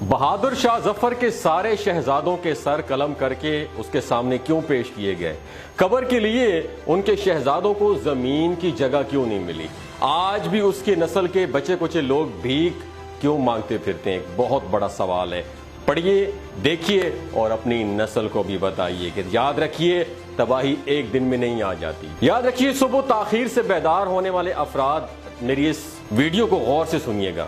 بہادر شاہ ظفر کے سارے شہزادوں کے سر قلم کر کے اس کے سامنے کیوں پیش کیے گئے؟ قبر کے لیے ان کے شہزادوں کو زمین کی جگہ کیوں نہیں ملی؟ آج بھی اس کی نسل کے بچے کچے لوگ بھیک کیوں مانگتے پھرتے ہیں؟ ایک بہت بڑا سوال ہے۔ پڑھیے، دیکھیے اور اپنی نسل کو بھی بتائیے کہ یاد رکھیے تباہی ایک دن میں نہیں آ جاتی۔ یاد رکھیے صبح تاخیر سے بیدار ہونے والے افراد میری اس ویڈیو کو غور سے سنیے گا۔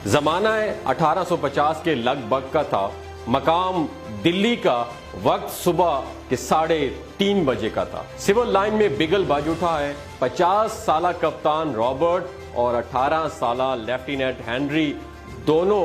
زمانہ 1850 کے لگ بھگ کا تھا، مقام دلی کا، وقت صبح کے 3:30 بجے کا تھا۔ سول لائن میں بگل بج اٹھا ہے۔ 50 سالہ کپتان رابرٹ اور 18 سالہ لیفٹیننٹ ہنری دونوں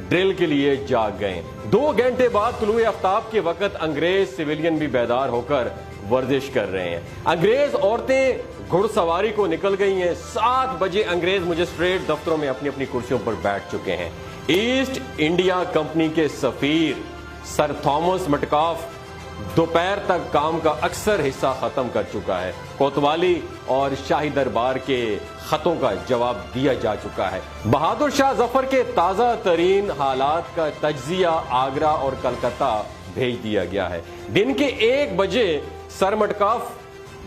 ڈرل کے لیے جاگ گئے۔ 2 گھنٹے بعد طلوع آفتاب کے وقت انگریز سویلین بھی بیدار ہو کر ورزش کر رہے ہیں۔ انگریز عورتیں گھڑ سواری کو نکل گئی ہیں۔ 7 بجے انگریز مجسٹریٹ دفتروں میں اپنی اپنی کرسیوں پر بیٹھ چکے ہیں۔ ایسٹ انڈیا کمپنی کے سفیر سر تھامس مٹکاف دوپہر تک کام کا اکثر حصہ ختم کر چکا ہے۔ کوتوالی اور شاہی دربار کے خطوں کا جواب دیا جا چکا ہے۔ بہادر شاہ ظفر کے تازہ ترین حالات کا تجزیہ آگرہ اور کلکتہ بھیج دیا گیا ہے۔ دن کے 1 بجے سر مٹکاف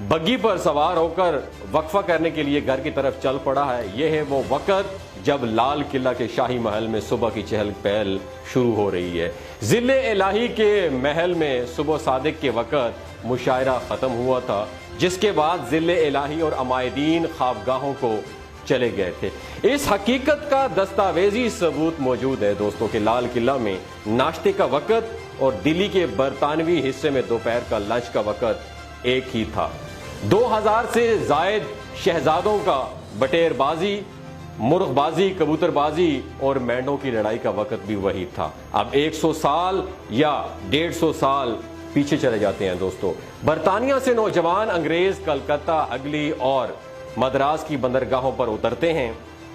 بگی پر سوار ہو کر وقفہ کرنے کے لیے گھر کی طرف چل پڑا ہے۔ یہ ہے وہ وقت جب لال قلعہ کے شاہی محل میں صبح کی چہل پہل شروع ہو رہی ہے۔ ظل الہی کے محل میں صبح صادق کے وقت مشاعرہ ختم ہوا تھا، جس کے بعد ظل الہی اور عمائدین خوابگاہوں کو چلے گئے تھے۔ اس حقیقت کا دستاویزی ثبوت موجود ہے دوستوں کہ لال قلعہ میں ناشتے کا وقت اور دلی کے برطانوی حصے میں دوپہر کا لنچ کا وقت ایک ہی تھا۔ 2000 سے زائد شہزادوں کا بٹیر بازی، مرغ بازی، کبوتر بازی اور مینڈوں کی لڑائی کا وقت بھی وہی تھا۔ اب 100 سال یا 150 سال پیچھے چلے جاتے ہیں دوستو۔ برطانیہ سے نوجوان انگریز کلکتہ، اگلی اور مدراس کی بندرگاہوں پر اترتے ہیں۔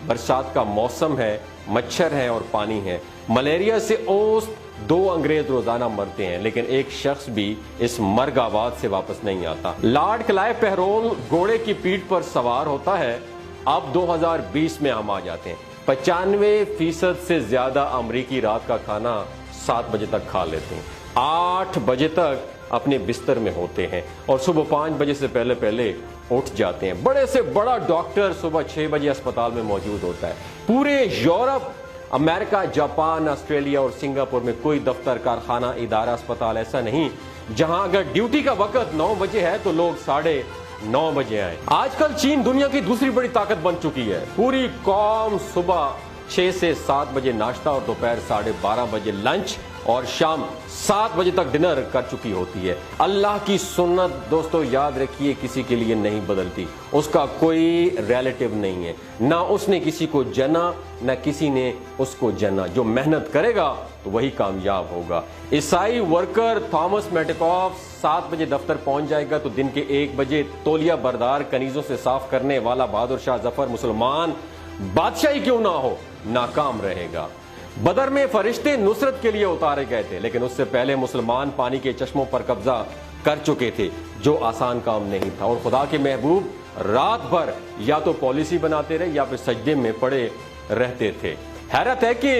برسات کا موسم ہے، مچھر ہیں اور پانی ہے۔ ملیریا سے اوسط 2 انگریز روزانہ مرتے ہیں، لیکن ایک شخص بھی اس مرگ آباد سے واپس نہیں آتا۔ لارڈ کلائیو پیرول گھوڑے کی پیٹھ پر سوار ہوتا ہے۔ اب 2020 میں ہم آ جاتے ہیں۔ 95% سے زیادہ امریکی رات کا کھانا 7 بجے تک کھا لیتے ہیں، 8 بجے تک اپنے بستر میں ہوتے ہیں اور صبح 5 بجے سے پہلے اٹھ جاتے ہیں۔ بڑے سے بڑا ڈاکٹر صبح 6 بجے اسپتال میں موجود ہوتا ہے۔ پورے یورپ، امریکہ، جاپان، آسٹریلیا اور سنگاپور میں کوئی دفتر، کارخانہ، ادارہ، اسپتال ایسا نہیں جہاں اگر ڈیوٹی کا وقت 9 بجے ہے تو لوگ 9:30 بجے آئیں۔ آج کل چین دنیا کی دوسری بڑی طاقت بن چکی ہے۔ پوری قوم صبح 6 سے 7 بجے ناشتہ اور دوپہر 12:30 بجے لنچ اور شام 7 بجے تک ڈنر کر چکی ہوتی ہے۔ اللہ کی سنت دوستو یاد رکھیے کسی کے لیے نہیں بدلتی، اس کا کوئی ریلیٹو نہیں ہے، نہ اس نے کسی کو جنا نہ کسی نے اس کو جنا۔ جو محنت کرے گا تو وہی کامیاب ہوگا۔ عیسائی ورکر تھامس میٹکاف 7 بجے دفتر پہنچ جائے گا تو دن کے 1 بجے تولیہ بردار کنیزوں سے صاف کرنے والا بہادر شاہ ظفر مسلمان بادشاہی کیوں نہ ہو ناکام رہے گا۔ بدر میں فرشتے نصرت کے لیے اتارے گئے تھے، لیکن اس سے پہلے مسلمان پانی کے چشموں پر قبضہ کر چکے تھے، جو آسان کام نہیں تھا، اور خدا کے محبوب رات بھر یا تو پالیسی بناتے رہے یا پھر سجدے میں پڑے رہتے تھے۔ حیرت ہے کہ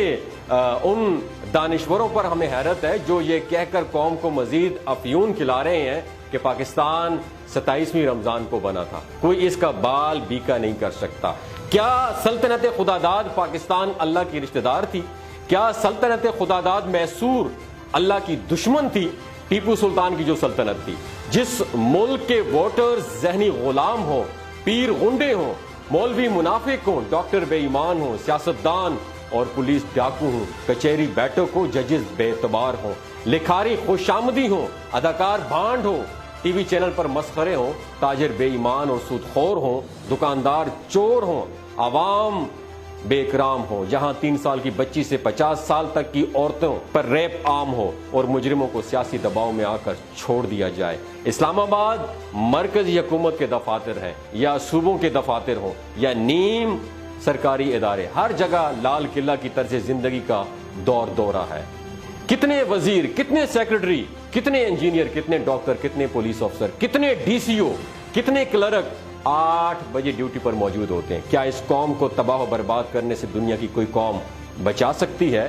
ان دانشوروں پر ہمیں حیرت ہے جو یہ کہہ کر قوم کو مزید افیون کھلا رہے ہیں کہ پاکستان 27ویں رمضان کو بنا تھا، کوئی اس کا بال بیکا نہیں کر سکتا۔ کیا سلطنت خداداد پاکستان اللہ کی رشتہ دار تھی؟ کیا سلطنت خداداد میسور اللہ کی دشمن تھی؟ ٹیپو سلطان کی جو سلطنت تھی، جس ملک کے ووٹرز ذہنی غلام ہوں، پیر غنڈے ہوں، مولوی منافق ہوں، ڈاکٹر بے ایمان ہوں، سیاستدان اور پولیس ڈاکو ہوں، کچہری بیٹھک ہو، ججز بے اعتبار ہوں، لکھاری خوش آمدی ہوں، اداکار بھانڈ ہوں، ٹی وی چینل پر مسخرے ہوں، تاجر بے ایمان اور سود خور ہوں، دکاندار چور ہوں، عوام بے اکرام ہو، جہاں 3 سال کی بچی سے 50 سال تک کی عورتوں پر ریپ عام ہو اور مجرموں کو سیاسی دباؤ میں آ کر چھوڑ دیا جائے۔ اسلام آباد مرکزی حکومت کے دفاتر ہیں یا صوبوں کے دفاتر ہوں یا نیم سرکاری ادارے، ہر جگہ لال قلعہ کی طرز زندگی کا دورہ ہے۔ کتنے وزیر، کتنے سیکرٹری، کتنے انجینئر، کتنے ڈاکٹر، کتنے پولیس افسر، کتنے ڈی سی او، کتنے کلرک 8 بجے ڈیوٹی پر موجود ہوتے ہیں۔ کیا اس قوم کو تباہ و برباد کرنے سے دنیا کی کوئی قوم بچا سکتی ہے؟